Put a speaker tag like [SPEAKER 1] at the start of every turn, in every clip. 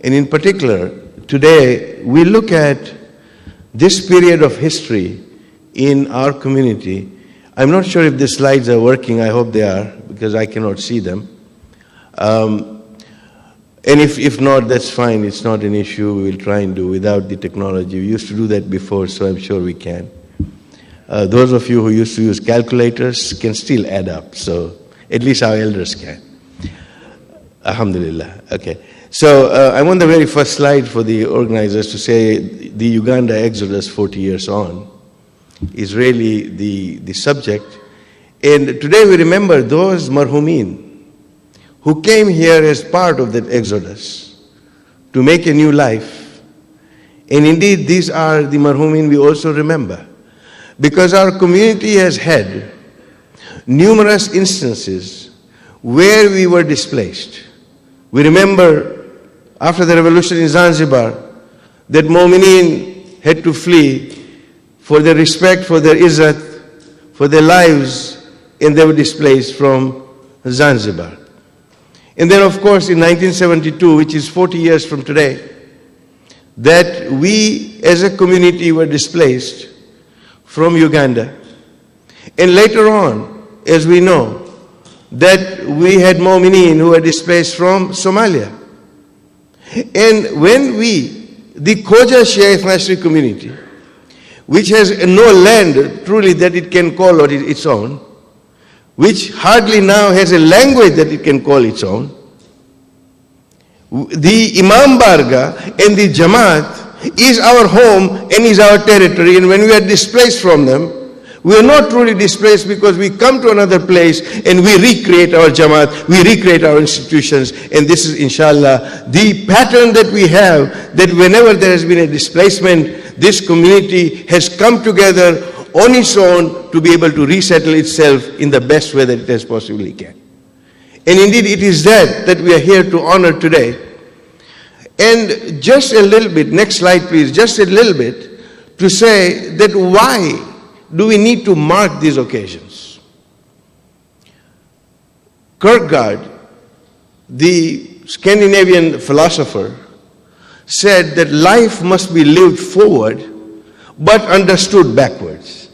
[SPEAKER 1] And in particular, today we look at this period of history in our community. I'm not sure if the slides are working. I hope they are, because I cannot see them. And if not, that's fine. It's not an issue. We will try and do without the technology. We used to do that before, so I'm sure we can. Those of you who used to use calculators can still add up, so at least our elders can. Alhamdulillah. Okay. So I want the very first slide for the organizers to say the Uganda Exodus 40 years on is really the subject. And today we remember those marhumin who came here as part of that Exodus to make a new life. And indeed, these are the marhumin we also remember, because our community has had numerous instances where we were displaced. We remember after the revolution in Zanzibar that Mu'mineen had to flee for their respect, for their izzat, for their lives, and they were displaced from Zanzibar. And then, of course, in 1972, which is 40 years from today, that we as a community were displaced from Uganda. And later on, as we know, that we had Mu'mineen who were displaced from Somalia. And when the Khoja Shia Ethnic community, which has no land truly that it can call its own, which hardly now has a language that it can call its own, the Imam Barga and the Jamaat is our home and is our territory. And when we are displaced from them, we are not truly displaced because we come to another place and we recreate our Jamaat, we recreate our institutions. And this is, inshallah, the pattern that we have, that whenever there has been a displacement, this community has come together on its own to be able to resettle itself in the best way that it has possibly can. And indeed, it is that we are here to honor today. And just a little bit, next slide please, just a little bit to say that why do we need to mark these occasions? Kierkegaard, the Scandinavian philosopher, said that life must be lived forward but understood backwards.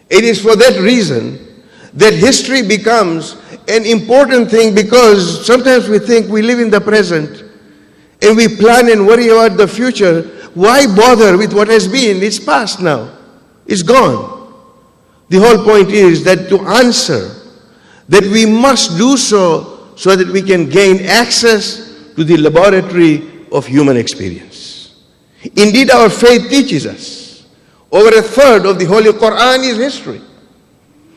[SPEAKER 1] It is for that reason that history becomes an important thing, because sometimes we think we live in the present and we plan and worry about the future. Why bother with what has been? It's past now. It's gone. The whole point is that to answer that we must do so that we can gain access to the laboratory of human experience. Indeed, our faith teaches us over a third of the Holy Quran is history,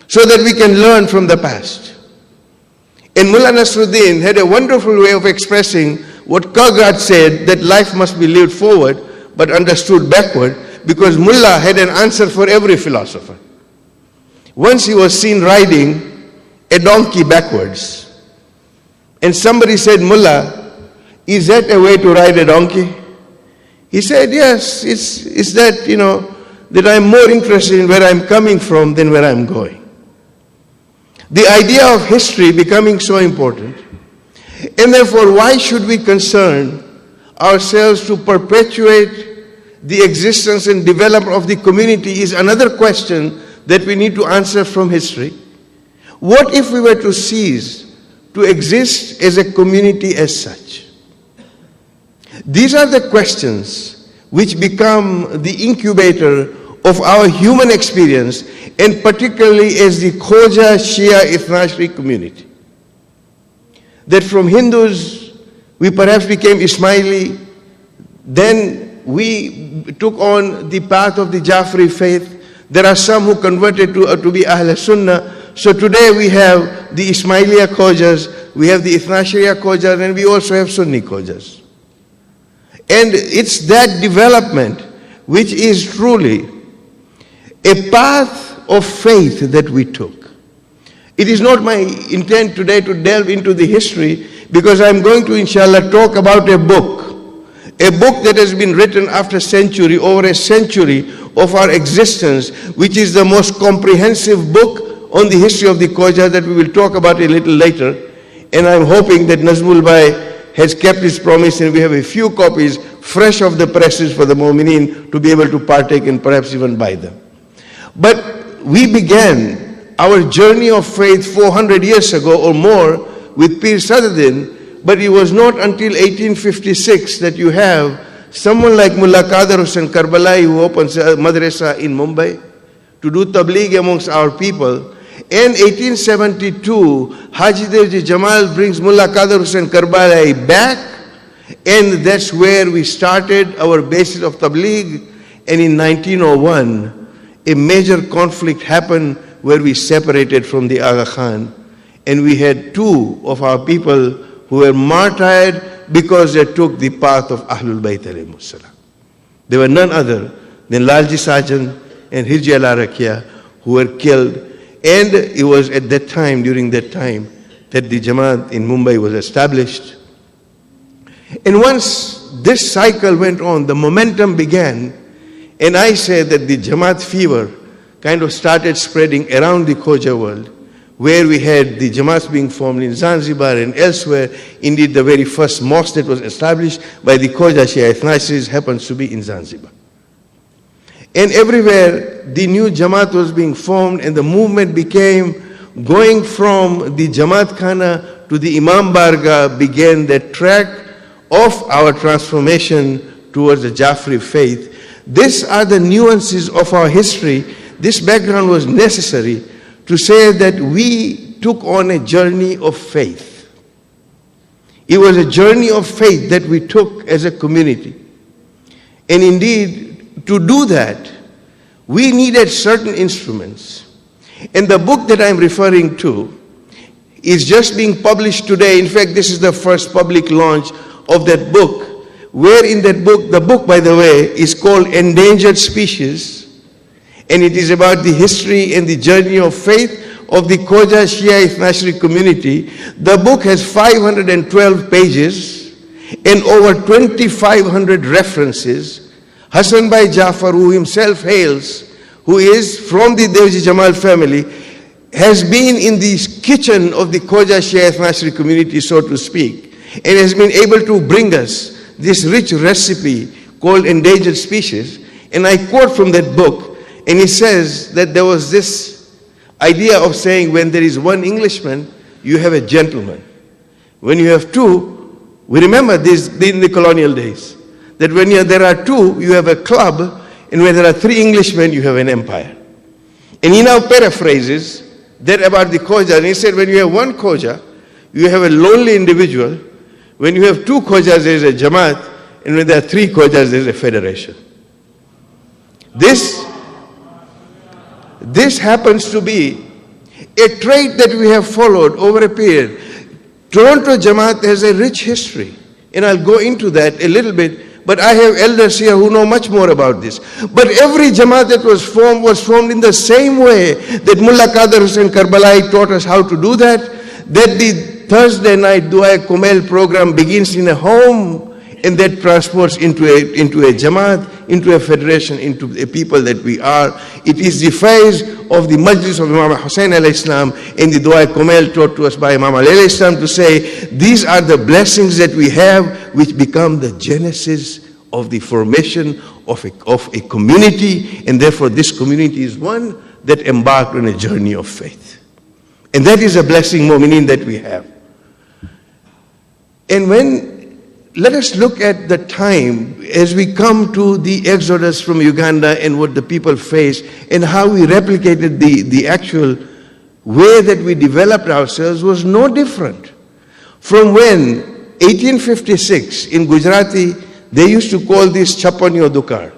[SPEAKER 1] so that we can learn from the past. And Mullah Nasruddin had a wonderful way of expressing what Kierkegaard said, that life must be lived forward but understood backward, because Mullah had an answer for every philosopher. Once he was seen riding a donkey backwards, and somebody said, Mullah, is that a way to ride a donkey? He said, yes, it's that, that I'm more interested in where I'm coming from than where I'm going. The idea of history becoming so important. And therefore, why should we concern ourselves to perpetuate the existence and development of the community is another question that we need to answer from history. What if we were to cease to exist as a community as such? These are the questions which become the incubator of our human experience, and particularly as the Khoja Shia Ethnic community. That from Hindus, we perhaps became Ismaili, then we took on the path of the Jafri faith. There are some who converted to be Ahl Sunnah. So today we have the Ismailiya Khojas, we have the Ithnashariya Khojas, and we also have Sunni Khojas. And it's that development which is truly a path of faith that we took. It is not my intent today to delve into the history, because I'm going to, inshallah, talk about a book that has been written after over a century of our existence, which is the most comprehensive book on the history of the Khoja that we will talk about a little later. And I'm hoping that Nazmul Bhai has kept its promise, and we have a few copies fresh off the presses for the Mu'mineen to be able to partake and perhaps even buy them. But we began our journey of faith 400 years ago or more with Pir Sadruddin, but it was not until 1856 that you have someone like Mullah Qadar Hussain Karbalai, who opens a madrasa in Mumbai to do tabligh amongst our people. In 1872, Haji Devji Jamal brings Mullah Qadar Hussain Karbalai back, and that's where we started our basis of tabligh. And in 1901, a major conflict happened where we separated from the Aga Khan, and we had two of our people who were martyred because they took the path of Ahlul Bayt alayhimus salam. They were none other than Lalji Sajan and Hirji Ala Rakia, who were killed. And it was at that time, during that time, that the Jamaat in Mumbai was established. And once this cycle went on, the momentum began, and I say that the Jamaat fever kind of started spreading around the Khoja world, where we had the Jamaats being formed in Zanzibar and elsewhere. Indeed, the very first mosque that was established by the Khoja Shia Ethnicis happens to be in Zanzibar. And everywhere, the new Jamaat was being formed, and the movement became, going from the Jamaat Khana to the Imam Barga, began that track of our transformation towards the Jafri faith. These are the nuances of our history. This background was necessary to say that we took on a journey of faith. It was a journey of faith that we took as a community. And indeed, to do that, we needed certain instruments. And the book that I'm referring to is just being published today. In fact, this is the first public launch of that book, where in that book, the book, by the way, is called Endangered Species, and it is about the history and the journey of faith of the Khoja Shia Ethnic community. The book has 512 pages and over 2,500 references. Hassan Bhai Jafar, who himself hails, who is from the Devji Jamal family, has been in the kitchen of the Khoja Shia Ethnic community, so to speak, and has been able to bring us this rich recipe called Endangered Species. And I quote from that book, and he says that there was this idea of saying, when there is one Englishman, you have a gentleman. When you have two, we remember this in the colonial days, that when there are two, you have a club, and when there are three Englishmen, you have an empire. And he now paraphrases that about the Khoja, and he said, when you have one Khoja, you have a lonely individual. When you have two Khojas, there is a Jamaat, and when there are three Khojas, there is a federation. This happens to be a trait that we have followed over a period. Toronto Jamaat has a rich history, and I'll go into that a little bit. But I have elders here who know much more about this. But every Jamaat that was formed in the same way that Mullah Qadar Hussain Karbalai taught us how to do that, that the Thursday night Dua Kumel program begins in a home, and that transports into a Jamaat, into a federation, into a people that we are. It is the phase of the Majlis of Imam Hussain alayhi salam and the Dua Kumel taught to us by Imam Ali alayhi salam to say, these are the blessings that we have which become the genesis of the formation of a community, and therefore this community is one that embarked on a journey of faith. And that is a blessing, Mu'mineen, that we have. And let us look at the time as we come to the exodus from Uganda and what the people faced and how we replicated the actual way that we developed ourselves was no different from when 1856 in Gujarati, they used to call this Chapanyo Dukar.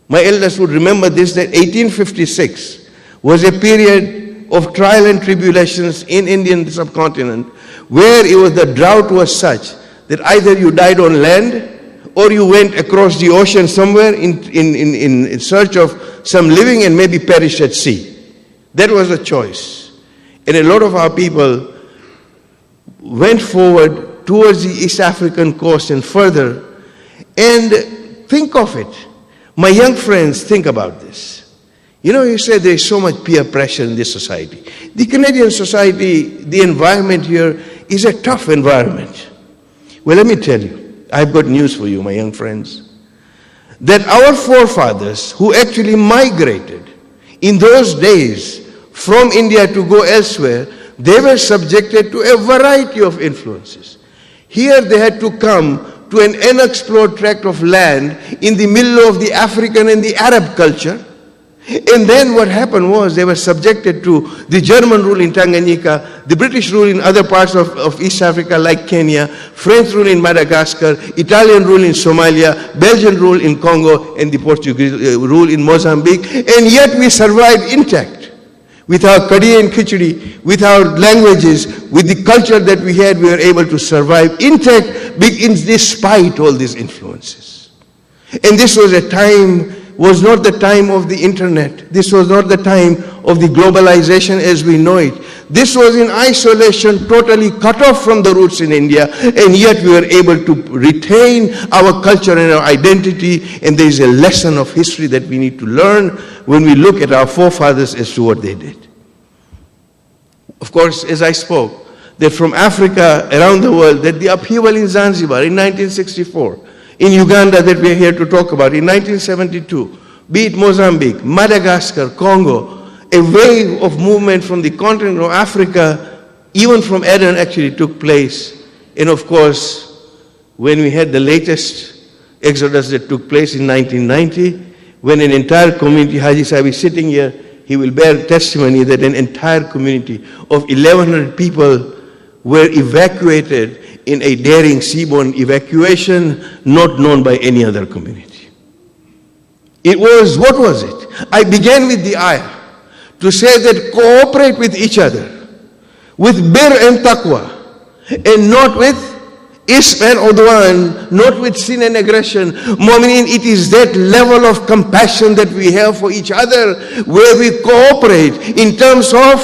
[SPEAKER 1] My elders would remember this, that 1856 was a period of trial and tribulations in Indian subcontinent, where the drought was such that either you died on land or you went across the ocean somewhere in search of some living and maybe perished at sea. That was a choice. And a lot of our people went forward towards the East African coast and further. And think of it. My young friends, think about this. You said there is so much peer pressure in this society. The Canadian society, the environment here is a tough environment. Well, let me tell you, I've got news for you, my young friends, that our forefathers who actually migrated in those days from India to go elsewhere, they were subjected to a variety of influences. Here they had to come to an unexplored tract of land in the middle of the African and the Arab culture. And then what happened was they were subjected to the German rule in Tanganyika, the British rule in other parts of East Africa like Kenya, French rule in Madagascar, Italian rule in Somalia, Belgian rule in Congo, and the Portuguese rule in Mozambique. And yet we survived intact. With our kadi and khichdi, with our languages, with the culture that we had, we were able to survive intact despite all these influences. And this was was not the time of the internet. This was not the time of the globalization as we know it. This was in isolation, totally cut off from the roots in India, and yet we were able to retain our culture and our identity, and there is a lesson of history that we need to learn when we look at our forefathers as to what they did. Of course, as I spoke, that from Africa around the world, that the upheaval in Zanzibar in 1964, in Uganda that we are here to talk about, in 1972, be it Mozambique, Madagascar, Congo, a wave of movement from the continent of Africa, even from Aden, actually took place. And of course, when we had the latest exodus that took place in 1990, when an entire community, Haji Sahib is sitting here, he will bear testimony that an entire community of 1,100 people were evacuated in a daring seaborne evacuation not known by any other community. It was, what was it? I began with the ayah to say that cooperate with each other, with bir and taqwa, and not with ism and udwan, not with sin and aggression. Mu'mineen, it is that level of compassion that we have for each other, where we cooperate in terms of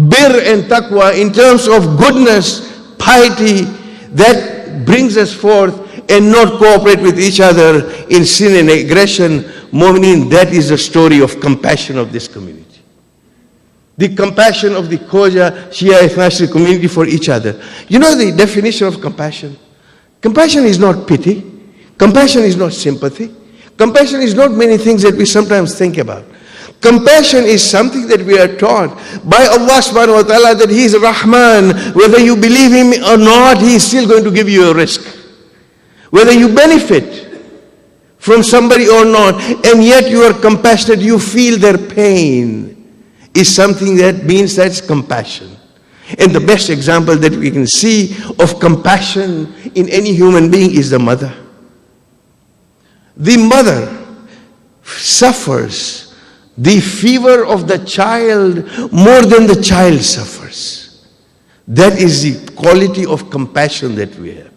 [SPEAKER 1] bir and taqwa, in terms of goodness, piety, that brings us forth, and not cooperate with each other in sin and aggression. Mu'mineen, that is the story of compassion of this community. The compassion of the Khoja, Shia, Ethnic community for each other. You know the definition of compassion? Compassion is not pity. Compassion is not sympathy. Compassion is not many things that we sometimes think about. Compassion is something that we are taught by Allah subhanahu wa ta'ala that He is Rahman. Whether you believe Him or not, He is still going to give you a risk. Whether you benefit from somebody or not, and yet you are compassionate, you feel their pain, is something that means that's compassion. And the best example that we can see of compassion in any human being is the mother. The mother suffers the fever of the child more than the child suffers. That is the quality of compassion that we have.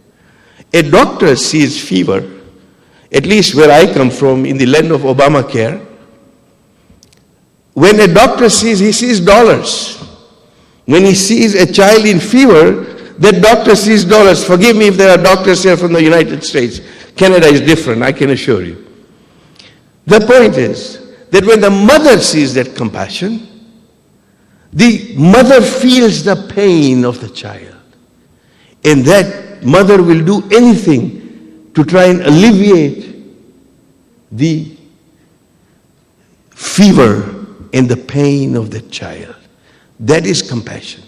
[SPEAKER 1] A doctor sees fever, at least where I come from, in the land of Obamacare. When a doctor sees, he sees dollars. When he sees a child in fever, that doctor sees dollars. Forgive me if there are doctors here from the United States. Canada is different, I can assure you. The point is that when the mother sees that compassion, the mother feels the pain of the child. And that mother will do anything to try and alleviate the fever and the pain of the child. That is compassion.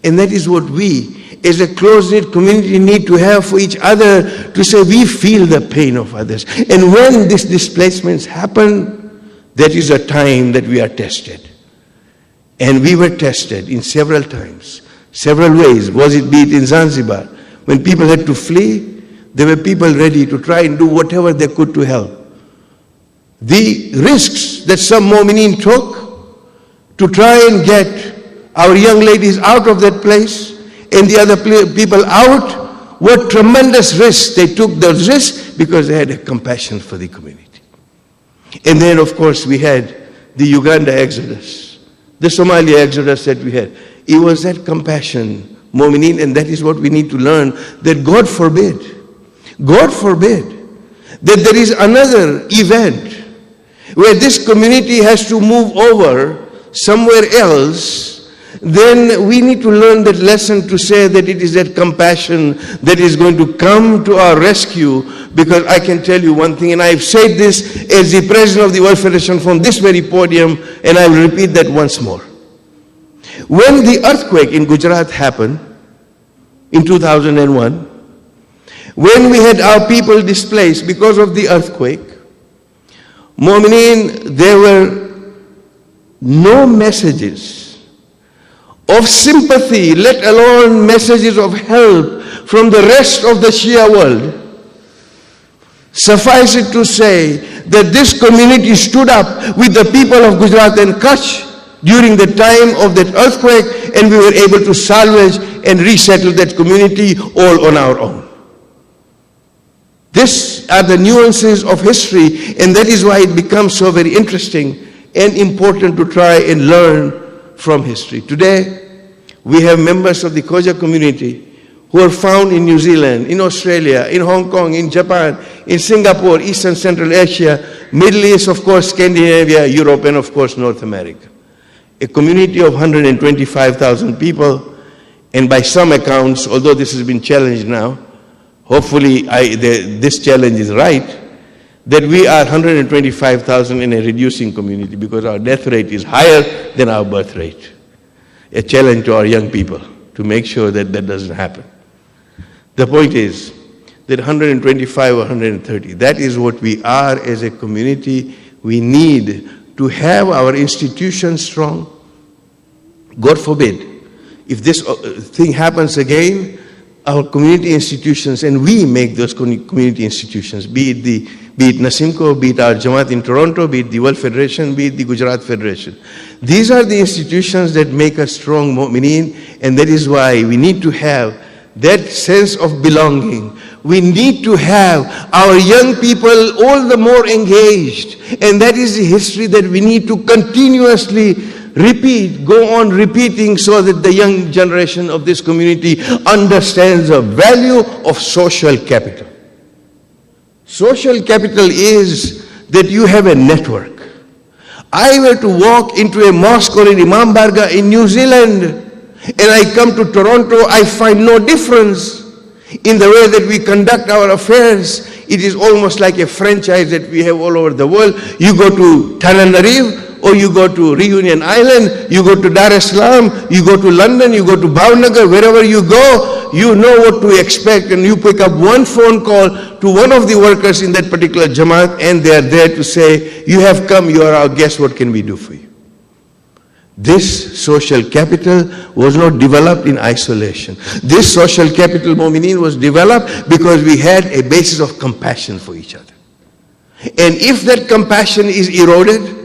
[SPEAKER 1] And that is what we, as a close-knit community, need to have for each other, to say we feel the pain of others. And when these displacements happen, that is a time that we are tested. And we were tested in several times, several ways. Was it be it in Zanzibar, when people had to flee, there were people ready to try and do whatever they could to help. The risks that some mu'mineen took to try and get our young ladies out of that place and the other people out were tremendous risks. They took those risks because they had a compassion for the community. And then, of course, we had the Uganda exodus, the Somalia exodus that we had. It was that compassion, mu'mineen, and that is what we need to learn, that God forbid that there is another event where this community has to move over somewhere else then we need to learn that lesson to say that it is that compassion that is going to come to our rescue. Because I can tell you one thing, and I've said this as the president of the World Federation from this very podium, and I will repeat that once more. When the earthquake in Gujarat happened in 2001, when we had our people displaced because of the earthquake, Mu'mineen, there were no messages of sympathy, let alone messages of help from the rest of the Shia world. Suffice it to say that this community stood up with the people of Gujarat and Kutch during the time of that earthquake, and we were able to salvage and resettle that community all on our own. These are the nuances of history, and that is why it becomes so very interesting and important to try and learn from history. Today, we have members of the Khoja community who are found in New Zealand, in Australia, in Hong Kong, in Japan, in Singapore, East and Central Asia, Middle East, of course, Scandinavia, Europe, and of course, North America. A community of 125,000 people, and by some accounts, although this has been challenged now, hopefully this challenge is right, that we are 125,000 in a reducing community because our death rate is higher than our birth rate. A challenge to our young people to make sure that that doesn't happen. The point is that 125 or 130, that is what we are as a community. We need to have our institutions strong. God forbid, if this thing happens again, our community institutions, and we make those community institutions, be it Nasimco, be it our Jamaat in Toronto, be it the World Federation, be it the Gujarat Federation. These are the institutions that make us strong Mu'mineen, and that is why we need to have that sense of belonging. We need to have our young people all the more engaged, and that is the history that we need to continuously repeat, go on repeating, so that the young generation of this community understands the value of social capital. Social capital is that you have a network. I were to walk into a mosque or an Imam Barga in New Zealand, and I come to Toronto, I find no difference in the way that we conduct our affairs. It is almost like a franchise that we have all over the world. You go to Tananarive, or you go to Reunion Island, you go to Dar es Salaam, you go to London, you go to Bhavnagar, wherever you go, you know what to expect, and you pick up one phone call to one of the workers in that particular Jamaat, and they are there to say, you have come, you are our guest, what can we do for you? This social capital was not developed in isolation. This social capital, Mu'mineen, was developed because we had a basis of compassion for each other. And if that compassion is eroded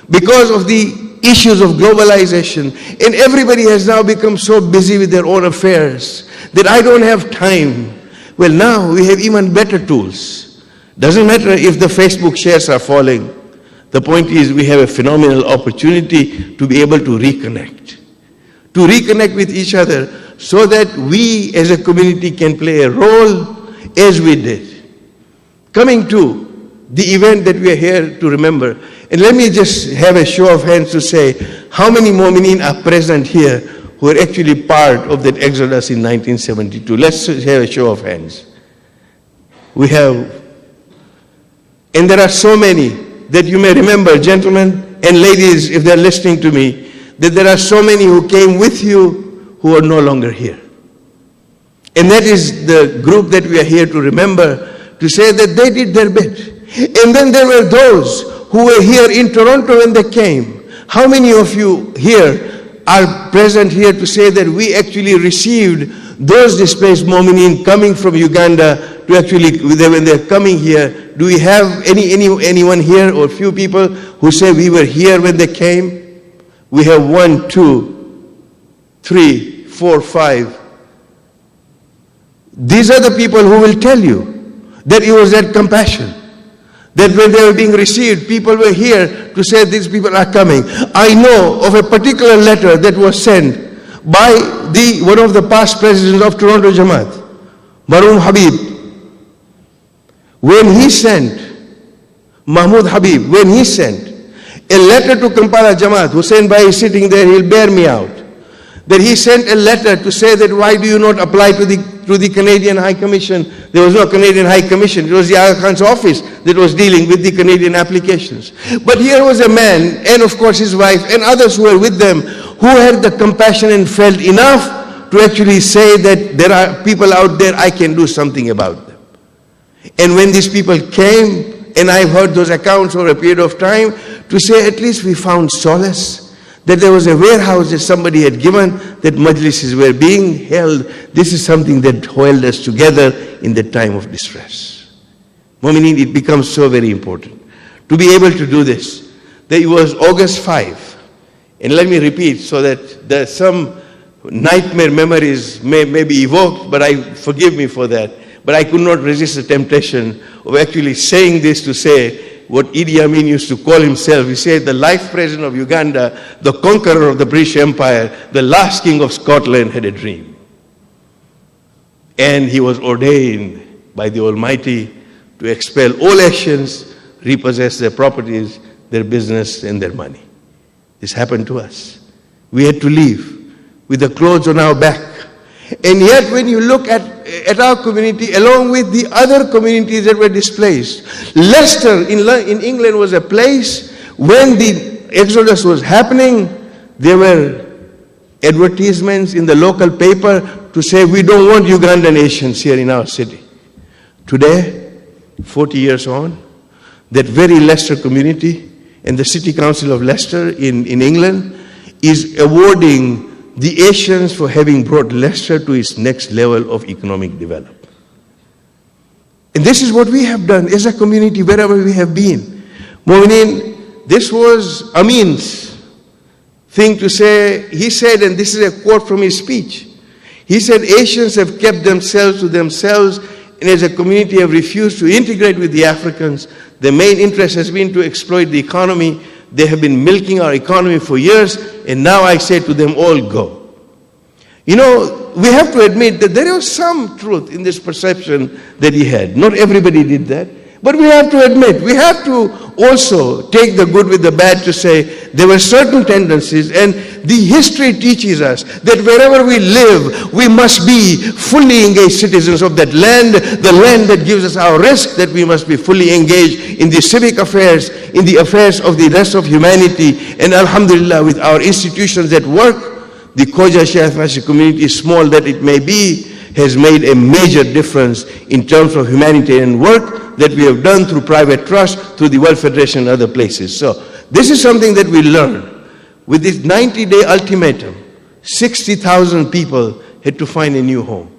[SPEAKER 1] because of the issues of globalization, and everybody has now become so busy with their own affairs that I don't have time, well, now we have even better tools. Doesn't matter if the Facebook shares are falling. The point is, we have a phenomenal opportunity to be able to reconnect with each other, so that we as a community can play a role as we did. Coming to the event that we are here to remember, and let me just have a show of hands to say, how many Mu'mineen are present here who are actually part of that exodus in 1972? Let's have a show of hands. We have, and there are so many that you may remember, gentlemen and ladies, if they're listening to me, that there are so many who came with you who are no longer here. And that is the group that we are here to remember, to say that they did their bit. And then there were those who were here in Toronto when they came. How many of you here are present here to say that we actually received those displaced Mu'mineen coming from Uganda to actually, when they're coming here? Do we have anyone here, or few people who say we were here when they came? We have 1, 2, 3, 4, 5. These are the people who will tell you that it was that compassion, that when they were being received, people were here to say these people are coming. I know of a particular letter that was sent by one of the past presidents of Toronto Jamaat, Maroon Habib. When he sent, Mahmoud Habib, when he sent a letter to Kampala Jamaat, Hussein Bhai is sitting there, he'll bear me out. that he sent a letter to say that why do you not apply to the Canadian High Commission? There was no Canadian High Commission. It was the Aga Khan's office that was dealing with the Canadian applications. But here was a man, and of course his wife, and others who were with them, who had the compassion and felt enough to actually say that there are people out there, I can do something about them. And when these people came, and I've heard those accounts over a period of time, to say at least we found solace, that there was a warehouse that somebody had given, that majlises were being held. This is something that held us together in the time of distress. Mu'mineen, it becomes so very important to be able to do this. That it was August 5, and let me repeat so that some nightmare memories may be evoked, but forgive me for that. But I could not resist the temptation of actually saying this to say what Idi Amin used to call himself. He said, the life president of Uganda, the conqueror of the British Empire, the last king of Scotland had a dream. And he was ordained by the Almighty to expel all actions, repossess their properties, their business, and their money. This happened to us. We had to leave with the clothes on our back. And yet when you look at our community, along with the other communities that were displaced, Leicester in England was a place when the exodus was happening, there were advertisements in the local paper to say, we don't want Ugandan Asians here in our city. Today, 40 years on, that very Leicester community and the City Council of Leicester in England is awarding the Asians for having brought Leicester to its next level of economic development. And this is what we have done as a community wherever we have been. Mu'mineen, this was Amin's thing to say. He said, and this is a quote from his speech, he said, Asians have kept themselves to themselves and as a community have refused to integrate with the Africans. Their main interest has been to exploit the economy. They have been milking our economy for years, and now I say to them all, go. You know, we have to admit that there was some truth in this perception that he had. Not everybody did that. But we have to admit, we have to also take the good with the bad to say there were certain tendencies, and the history teaches us that wherever we live, we must be fully engaged citizens of that land, the land that gives us our risk, that we must be fully engaged in the civic affairs, in the affairs of the rest of humanity. And alhamdulillah, with our institutions at work, the Khoja Shia community, small that it may be, has made a major difference in terms of humanitarian work that we have done through private trust, through the World Federation and other places. So this is something that we learn. With this 90-day ultimatum, 60,000 people had to find a new home.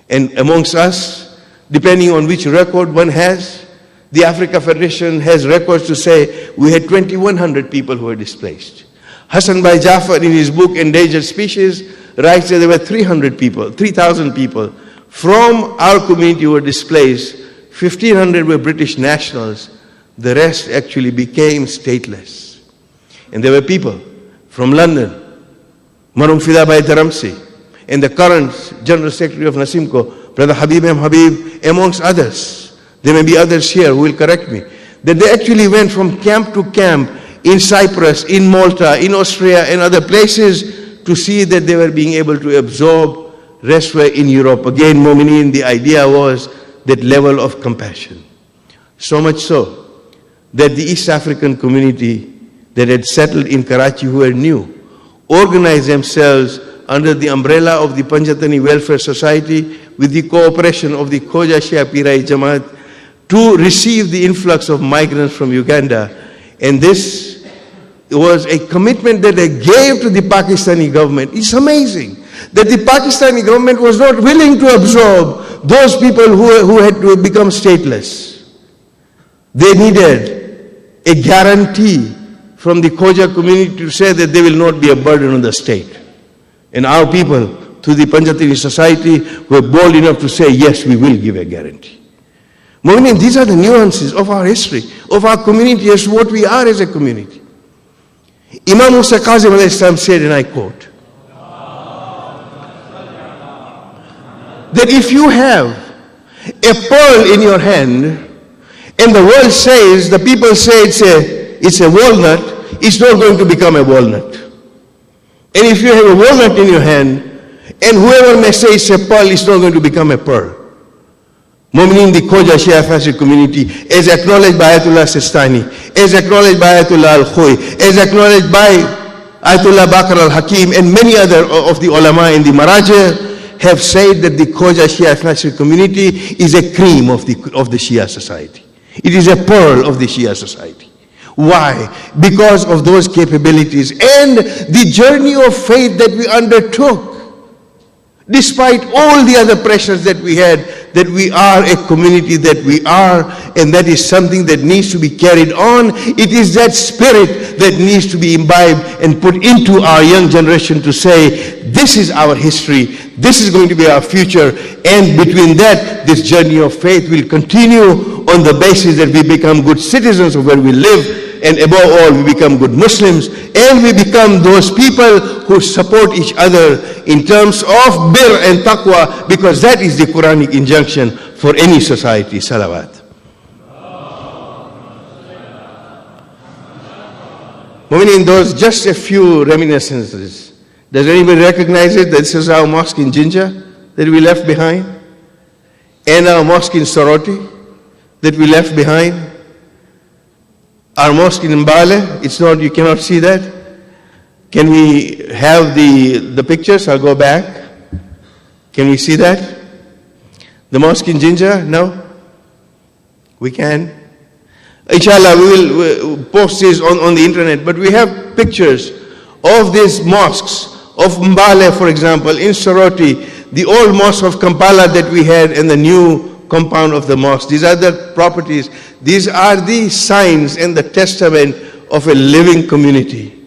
[SPEAKER 1] And amongst us, depending on which record one has, the Africa Federation has records to say we had 2,100 people who were displaced. Hassan Bhai Jafar in his book Endangered Species writes that there were 3,000 people from our community who were displaced. 1,500 were British nationals. The rest actually became stateless. And there were people from London, Marum Fida Bhai Dharamsi, and the current General Secretary of Nasimco, Brother Habib M. Habib, amongst others. There may be others here who will correct me. That they actually went from camp to camp in Cyprus, in Malta, in Austria, and other places to see that they were being able to absorb. Rest were in Europe. Again, Mu'mineen, the idea was that level of compassion. So much so that the East African community that had settled in Karachi, who were new, organized themselves under the umbrella of the Panjatani Welfare Society with the cooperation of the Khoja Shia Pirai Jamaat to receive the influx of migrants from Uganda. And this was a commitment that they gave to the Pakistani government. It's amazing that the Pakistani government was not willing to absorb those people who had to become stateless. They needed a guarantee from the Khoja community to say that they will not be a burden on the state. And our people, through the Panjatini Society, were bold enough to say, yes, we will give a guarantee. Mu'mineen, these are the nuances of our history, of our community, as to what we are as a community. Imam Musa Kazim alayhi salam said, and I quote, that if you have a pearl in your hand, and the world says, the people say it's a walnut, it's not going to become a walnut. And if you have a walnut in your hand, and whoever may say it's a pearl, it's not going to become a pearl. Mu'minin, the Khoja Shia Fascist community, as acknowledged by Ayatollah Sistani, as acknowledged by Ayatollah Al-Khoy, as acknowledged by Ayatollah Bakr al-Hakim, and many other of the ulama in the Maraja, have said that the Khoja Shia Fascist community is a cream of the Shia society. It is a pearl of the Shia society. Why? Because of those capabilities and the journey of faith that we undertook. Despite all the other pressures that we had, that we are a community that we are, and that is something that needs to be carried on. It is that spirit that needs to be imbibed and put into our young generation to say, this is our history, this is going to be our future, and between that, this journey of faith will continue on the basis that we become good citizens of where we live, and above all, we become good Muslims, and we become those people who support each other in terms of bir and taqwa, because that is the Quranic injunction for any society. Salawat. Mu'minin, those just a few reminiscences. Does anybody recognize it? This is our mosque in Jinja that we left behind, and our mosque in Soroti that we left behind. Our mosque in Mbale, it's not, you cannot see that. Can we have the pictures? I'll go back. Can we see that? The mosque in Jinja? No? We can. Inshallah, we will post this on the internet, but we have pictures of these mosques, of Mbale, for example, in Soroti, the old mosque of Kampala that we had, and the new compound of the mosque. These are the properties. These are the signs and the testament of a living community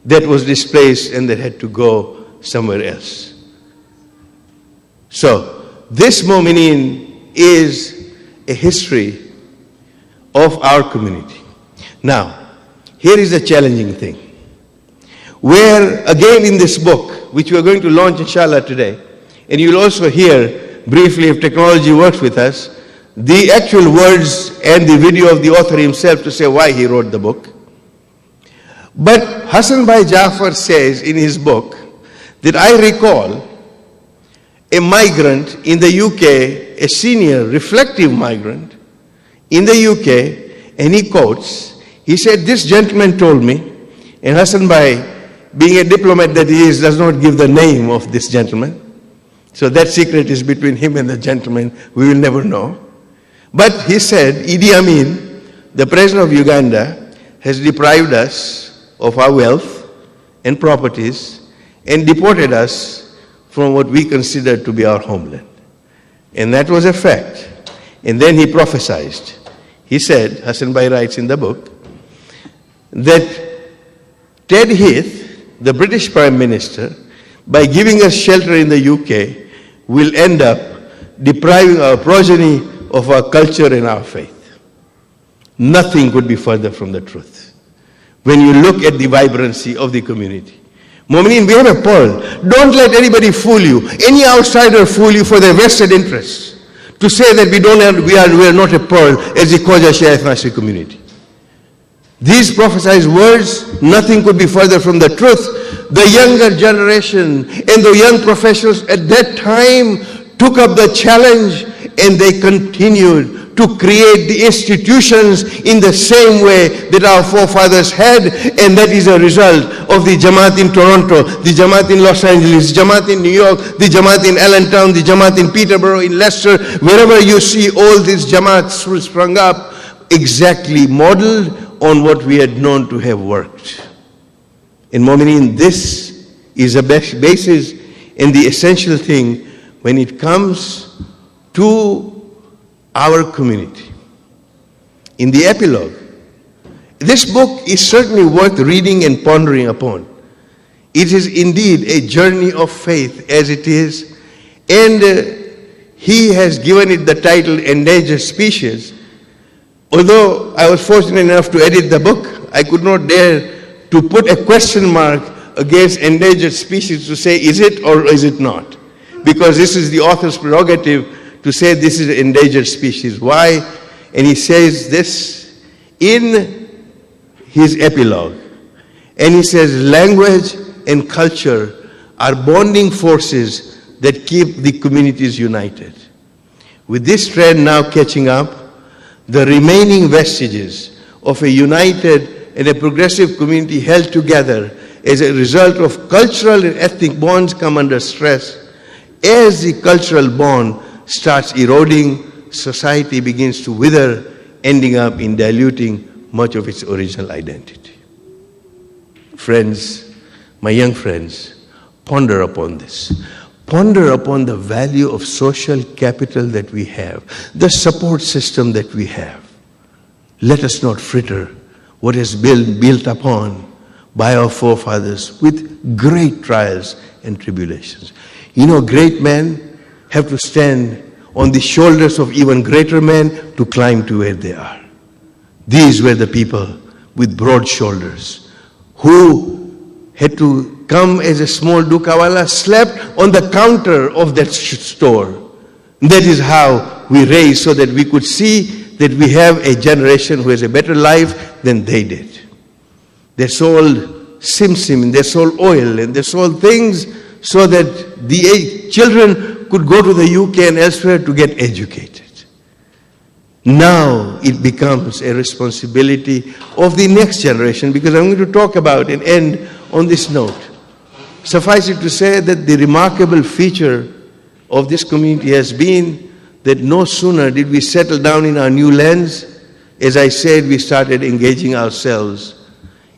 [SPEAKER 1] that was displaced and that had to go somewhere else. So, this Mu'minin is a history of our community. Now, here is a challenging thing. Where, again in this book, which we are going to launch inshallah today, and you'll also hear briefly, if technology works with us, the actual words and the video of the author himself to say why he wrote the book. But Hassan Bhai Jafar says in his book that I recall a migrant in the UK, a senior reflective migrant in the UK, and he quotes, he said, this gentleman told me, and Hassan Bhai, being a diplomat that he is, does not give the name of this gentleman. So that secret is between him and the gentleman. We will never know. But he said, Idi Amin, the president of Uganda, has deprived us of our wealth and properties and deported us from what we consider to be our homeland. And that was a fact. And then he prophesied. He said, Hassan Bhai writes in the book, that Ted Heath, the British Prime Minister, by giving us shelter in the UK, will end up depriving our progeny of our culture and our faith. Nothing could be further from the truth. When you look at the vibrancy of the community. Mu'minin, we have a pearl. Don't let anybody fool you. Any outsider fool you for their vested interests. To say that we are not a pearl as the Khoja Shia Fascist community. These prophesied words, nothing could be further from the truth. The younger generation and the young professionals at that time took up the challenge, and they continued to create the institutions in the same way that our forefathers had, and that is a result of the Jamaat in Toronto, the Jamaat in Los Angeles, the Jamaat in New York, the Jamaat in Allentown, the Jamaat in Peterborough, in Leicester. Wherever you see all these Jamaats sprung up, exactly modeled on what we had known to have worked. In Mu'minin, this is a basis and the essential thing when it comes to our community. In the epilogue, this book is certainly worth reading and pondering upon. It is indeed a journey of faith as it is, and he has given it the title Endangered Species. Although I was fortunate enough to edit the book, I could not dare to put a question mark against endangered species to say, is it or is it not? Because this is the author's prerogative to say this is an endangered species. Why? And he says this in his epilogue. And he says, language and culture are bonding forces that keep the communities united. With this trend now catching up, the remaining vestiges of a united and a progressive community held together as a result of cultural and ethnic bonds come under stress. As the cultural bond starts eroding, society begins to wither, ending up in diluting much of its original identity. Friends, my young friends, ponder upon this. Ponder upon the value of social capital that we have, the support system that we have. Let us not fritter what has been built upon by our forefathers with great trials and tribulations. You know, great men have to stand on the shoulders of even greater men to climb to where they are. These were the people with broad shoulders who had to come as a small dukawala, slept on the counter of that store. That is how we raised, so that we could see that we have a generation who has a better life than they did. They sold sim-sim, and they sold oil, and they sold things so that the children could go to the UK and elsewhere to get educated. Now it becomes a responsibility of the next generation, because I'm going to talk about and end on this note. Suffice it to say that the remarkable feature of this community has been that no sooner did we settle down in our new lands, as I said, we started engaging ourselves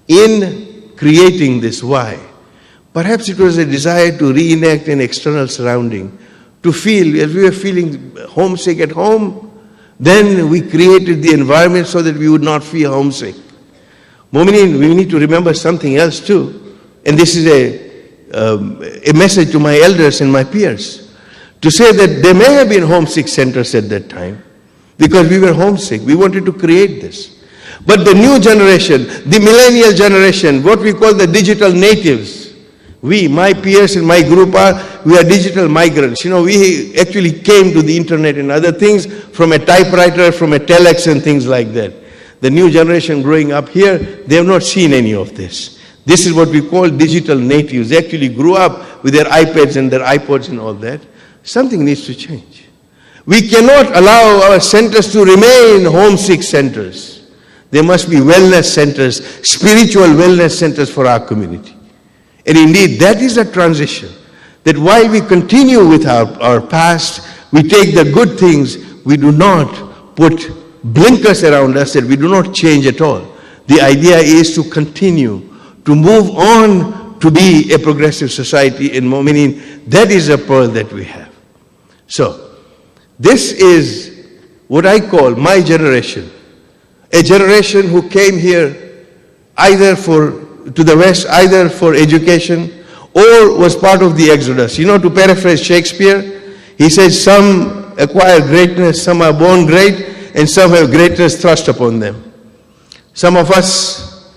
[SPEAKER 1] in creating this. Why? Perhaps it was a desire to reenact an external surrounding, to feel, as we were feeling homesick at home, then we created the environment so that we would not feel homesick. Mu'mineen, we need to remember something else too, and this is a message to my elders and my peers, to say that there may have been homesick centers at that time, because we were homesick. We wanted to create this. But the new generation, the millennial generation, what we call the digital natives, we, my peers and my group, we are digital migrants. You know, we actually came to the internet and other things from a typewriter, from a telex and things like that. The new generation growing up here, they have not seen any of this. This is what we call digital natives. They actually grew up with their iPads and their iPods and all that. Something needs to change. We cannot allow our centers to remain homesick centers. There must be wellness centers, spiritual wellness centers for our community. And indeed, that is a transition. That while we continue with our past, we take the good things, we do not put blinkers around us, that we do not change at all. The idea is to continue, to move on to be a progressive society in Mu'mineen. That is a pearl that we have. So, this is what I call my generation. A generation who came here either to the West, either for education or was part of the Exodus. You know, to paraphrase Shakespeare, he says some acquire greatness, some are born great, and some have greatness thrust upon them. Some of us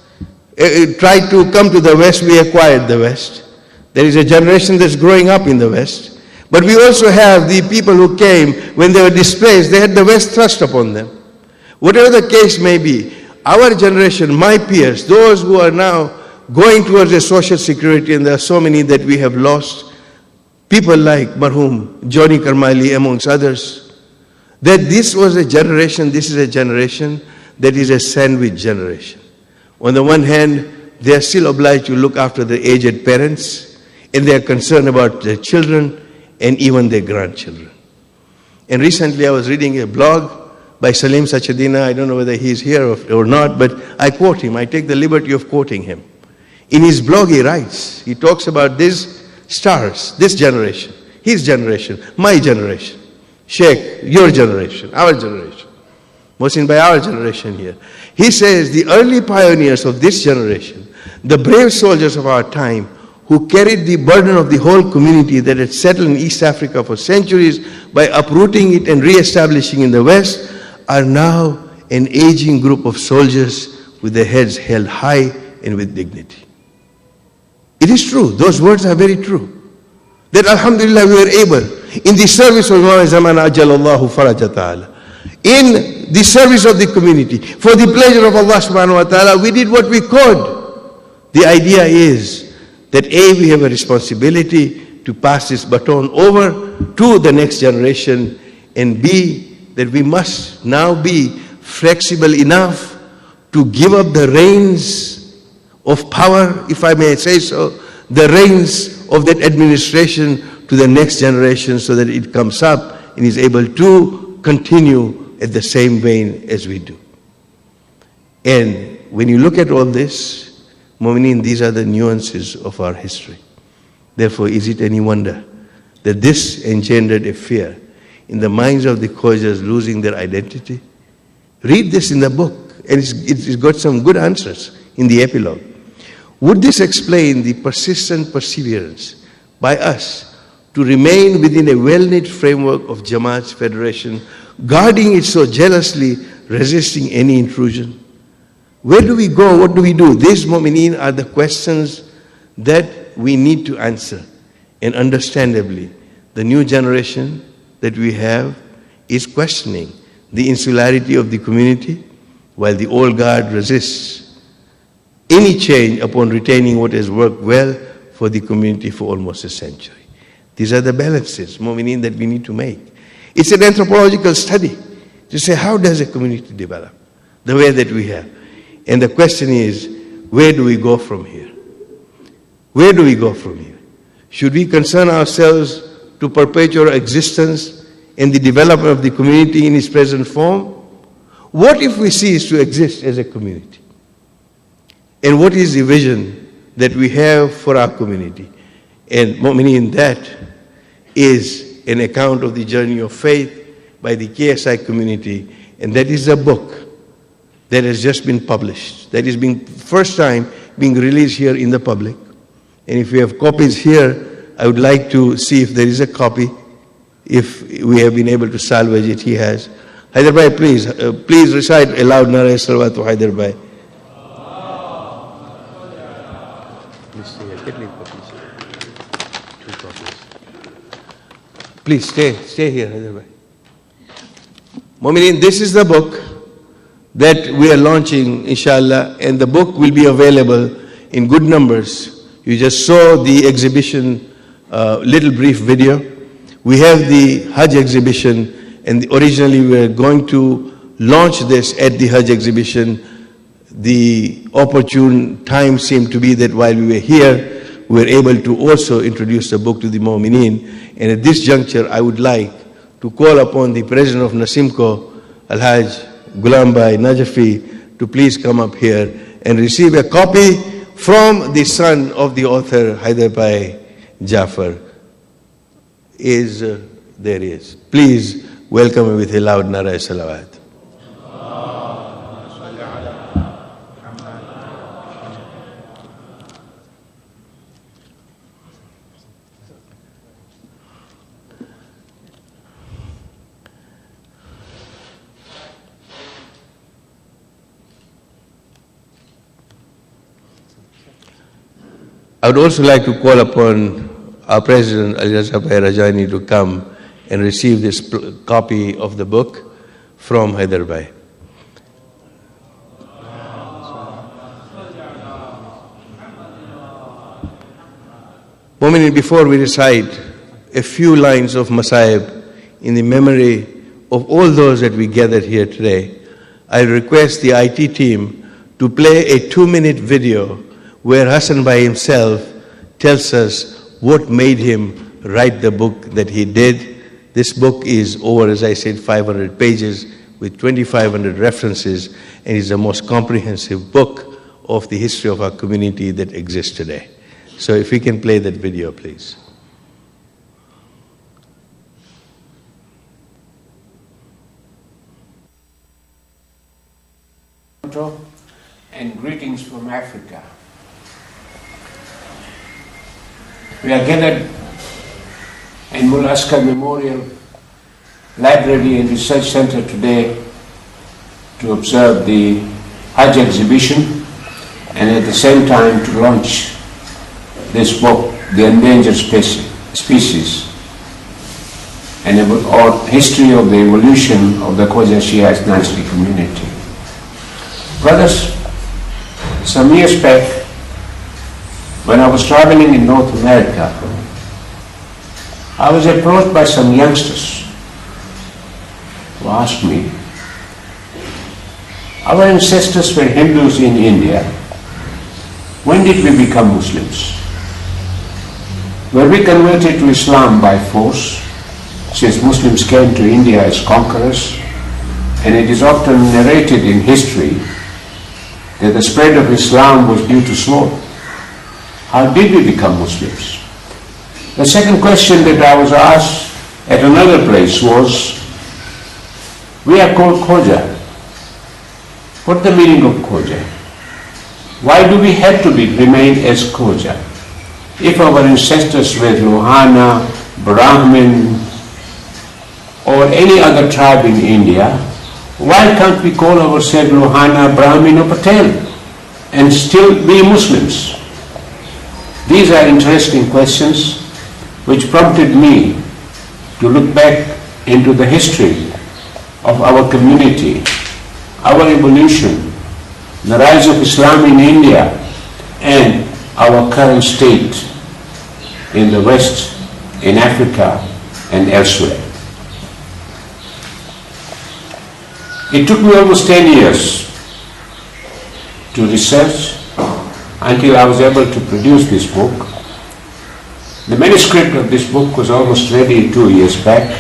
[SPEAKER 1] tried to come to the West, we acquired the West. There is a generation that's growing up in the West. But we also have the people who came when they were displaced, they had the West thrust upon them. Whatever the case may be, our generation, my peers, those who are now going towards a social security, and there are so many that we have lost, people like Marhum, Johnny Karmali, amongst others, that this is a generation that is a sandwich generation. On the one hand, they are still obliged to look after their aged parents, and they are concerned about their children and even their grandchildren. And recently I was reading a blog by Salim Sachadina. I don't know whether he's here or not, but I quote him. I take the liberty of quoting him. In his blog he writes, he talks about these stars, this generation, his generation, my generation, Sheikh, your generation, our generation, Mohsin by our generation here. He says the early pioneers of this generation, the brave soldiers of our time, who carried the burden of the whole community that had settled in East Africa for centuries by uprooting it and re-establishing in the West, are now an aging group of soldiers with their heads held high and with dignity. It is true, those words are very true. That alhamdulillah we were able, in the service of Imam Zaman Ajalallahu Faraja Ta'ala, in the service of the community, for the pleasure of Allah subhanahu wa ta'ala, we did what we could. The idea is that A, we have a responsibility to pass this baton over to the next generation, and B, that we must now be flexible enough to give up the reins of power, if I may say so, the reins of that administration to the next generation so that it comes up and is able to continue at the same vein as we do. And when you look at all this, Mu'mineen, these are the nuances of our history. Therefore, is it any wonder that this engendered a fear in the minds of the Khojas losing their identity? Read this in the book, and it's got some good answers in the epilogue. Would this explain the persistent perseverance by us to remain within a well-knit framework of Jamaat's federation, guarding it so jealously, resisting any intrusion? Where do we go? What do we do? These Mu'mineen are the questions that we need to answer. And understandably, the new generation that we have is questioning the insularity of the community, while the old guard resists any change upon retaining what has worked well for the community for almost a century. These are the balances, Mu'mineen, that we need to make. It's an anthropological study to say, how does a community develop the way that we have? And the question is, where do we go from here? Where do we go from here? Should we concern ourselves to perpetuate our existence and the development of the community in its present form? What if we cease to exist as a community? And what is the vision that we have for our community? And Mu'mineen, that is an account of the journey of faith by the KSI community, and that is a book that has just been published, that is being first time being released here in the public. And if we have copies here, I would like to see if there is a copy, if we have been able to salvage it. He has. Haider Bhai, please recite aloud Nara Salawat to Haider Bhai. Please stay here, Haider Bhai. Mu'mineen, this is the book that we are launching, inshallah, and the book will be available in good numbers. You just saw the exhibition, little brief video. We have the Hajj exhibition, and originally we were going to launch this at the Hajj exhibition. The opportune time seemed to be that while we were here, we were able to also introduce the book to the Mu'mineen. And at this juncture, I would like to call upon the President of Nasimco, Al-Hajj Ghulam Bhai Najafi, to please come up here and receive a copy from the son of the author, Haider Bhai Jafar. There he is. Please welcome him with a loud Nara Salawat. I would also like to call upon our President, Ali Raza Bhai Rajani, to come and receive this copy of the book from Haider Bhai. Mu'mineen, before we recite a few lines of Masaib in the memory of all those that we gathered here today, I request the IT team to play a 2-minute video where Hassan Bhai himself tells us what made him write the book that he did. This book is over, as I said, 500 pages with 2,500 references, and is the most comprehensive book of the history of our community that exists today. So if we can play that video, please.
[SPEAKER 2] And greetings from Africa. We are gathered in Mulaska Memorial Library and Research Center today to observe the Hajj exhibition and at the same time to launch this book, The Endangered Species, and or history of the evolution of the Khoja Shia Nansri community. Brothers, some years back, when I was traveling in North America, I was approached by some youngsters who asked me, our ancestors were Hindus in India. When did we become Muslims? Were we converted to Islam by force, since Muslims came to India as conquerors? And it is often narrated in history that the spread of Islam was due to slaughter. How did we become Muslims? The second question that I was asked at another place was, we are called Khoja. What's the meaning of Khoja? Why do we have to remain as Khoja? If our ancestors were Lohana, Brahmin, or any other tribe in India, why can't we call ourselves Lohana, Brahmin, or Patel and still be Muslims? These are interesting questions which prompted me to look back into the history of our community, our evolution, the rise of Islam in India, and our current state in the West, in Africa, and elsewhere. It took me almost 10 years to research until I was able to produce this book. The manuscript of this book was almost ready 2 years back.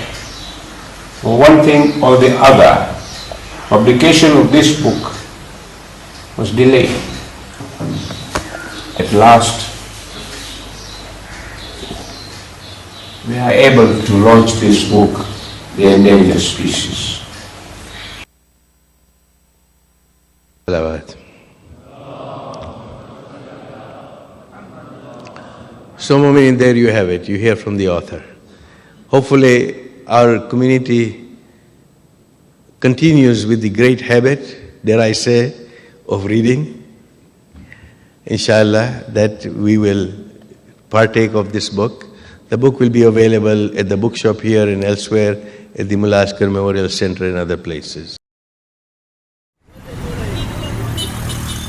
[SPEAKER 2] For one thing or the other, publication of this book was delayed. At last, we are able to launch this book, The Endangered Species.
[SPEAKER 1] So, Mu'min, there you have it. You hear from the author. Hopefully, our community continues with the great habit, dare I say, of reading. Inshallah, that we will partake of this book. The book will be available at the bookshop here and elsewhere, at the Mullah Askar Memorial Center and other places.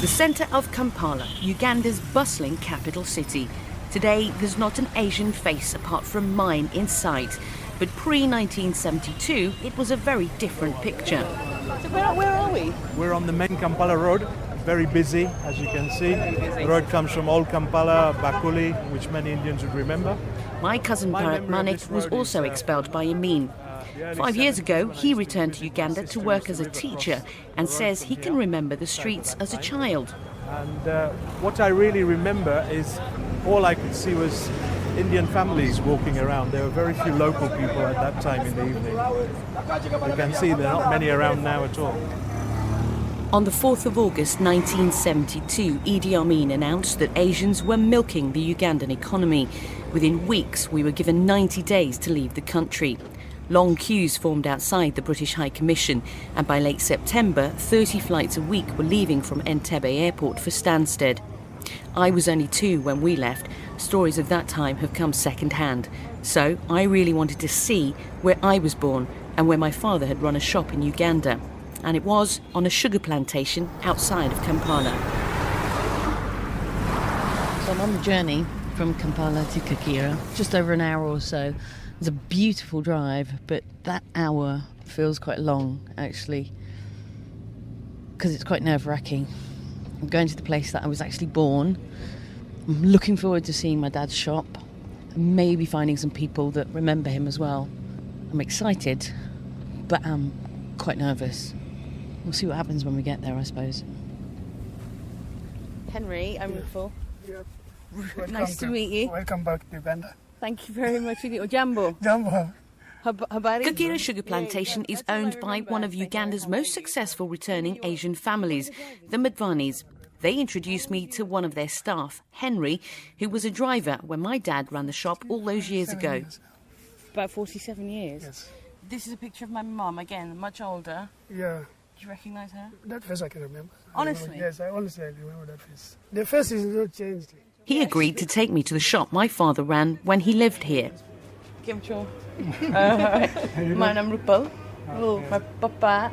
[SPEAKER 3] The centre of Kampala, Uganda's bustling capital city. Today, there's not an Asian face apart from mine in sight. But pre-1972, it was a very different picture.
[SPEAKER 4] So where are we? We're on the main Kampala road. Very busy, as you can see. The road comes from Old Kampala, Bakuli, which many Indians would remember.
[SPEAKER 3] My cousin Bharat Manik was also expelled by Amin. 5 years ago, he returned to Uganda to work as a teacher and says he can remember the streets as a child.
[SPEAKER 4] And what I really remember is all I could see was Indian families walking around. There were very few local people at that time in the evening. You can see there are not many around now at all.
[SPEAKER 3] On the 4th of August 1972, Idi Amin announced that Asians were milking the Ugandan economy. Within weeks, we were given 90 days to leave the country. Long queues formed outside the British High Commission, and by late September, 30 flights a week were leaving from Entebbe Airport for Stansted. I was only 2 when we left. Stories of that time have come second-hand. So I really wanted to see where I was born and where my father had run a shop in Uganda. And it was on a sugar plantation outside of Kampala. So I'm on the journey from Kampala to Kakira, just over an hour or so. It's a beautiful drive, but that hour feels quite long, actually, because it's quite nerve-wracking. I'm going to the place that I was actually born. I'm looking forward to seeing my dad's shop and maybe finding some people that remember him as well. I'm excited, but I'm quite nervous. We'll see what happens when we get there, I suppose. Henry, I'm Rufo.
[SPEAKER 5] Yeah.
[SPEAKER 3] Nice to meet you.
[SPEAKER 5] Welcome back to Uganda.
[SPEAKER 3] Thank you very much. Jambo.
[SPEAKER 5] Jambo.
[SPEAKER 3] Kakira Sugar Plantation is owned by one of Uganda's most successful returning Asian families, the Madvanis. They introduced me to one of their staff, Henry, who was a driver when my dad ran the shop all those years ago. About 47 years?
[SPEAKER 5] Yes.
[SPEAKER 3] This is a picture of my mum, again, much older.
[SPEAKER 5] Yeah.
[SPEAKER 3] Do you recognise her?
[SPEAKER 5] That face I can remember.
[SPEAKER 3] Honestly?
[SPEAKER 5] Yes, I honestly remember that face. The face is not changed.
[SPEAKER 3] He agreed to take me to the shop my father ran when he lived here. My name is Rupal. My papa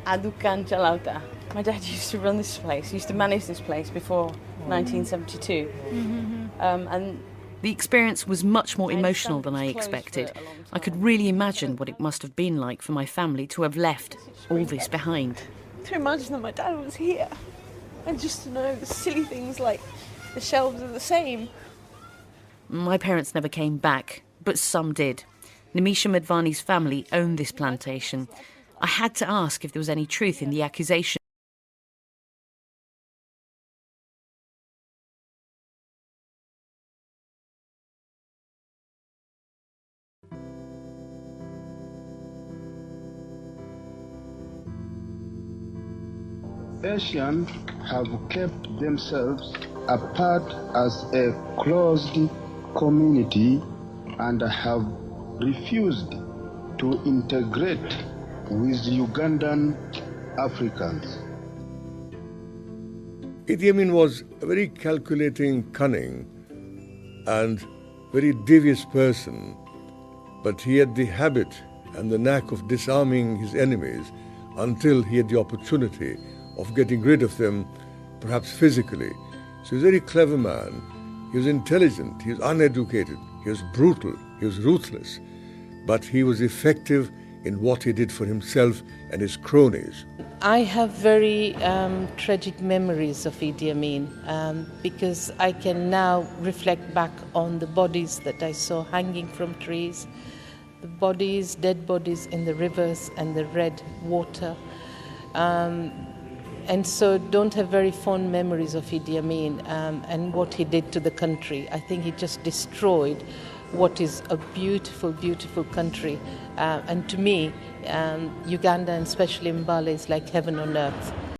[SPEAKER 3] Adukan Chalauta. My dad used to run this place, used to manage this place before 1972. And the experience was much more emotional than I expected. I could really imagine what it must have been like for my family to have left all this behind.
[SPEAKER 6] To imagine that my dad was here, and just to know the silly things like the shelves are the same.
[SPEAKER 3] My parents never came back, but some did. Nimisha Madvani's family owned this plantation. I had to ask if there was any truth in the accusation.
[SPEAKER 7] Asians have kept themselves apart as a closed community and have refused to integrate with Ugandan Africans.
[SPEAKER 1] Idi Amin was a very calculating, cunning, and very devious person, but he had the habit and the knack of disarming his enemies until he had the opportunity of getting rid of them, perhaps physically. So he was a very clever man. He was intelligent, he was uneducated, he was brutal, he was ruthless, but he was effective in what he did for himself and his cronies.
[SPEAKER 8] I have very tragic memories of Idi Amin because I can now reflect back on the bodies that I saw hanging from trees, the bodies, dead bodies in the rivers and the red water. And so don't have very fond memories of Idi Amin and what he did to the country. I think he just destroyed what is a beautiful, beautiful country. And to me, Uganda, and especially Mbale, is like heaven on earth.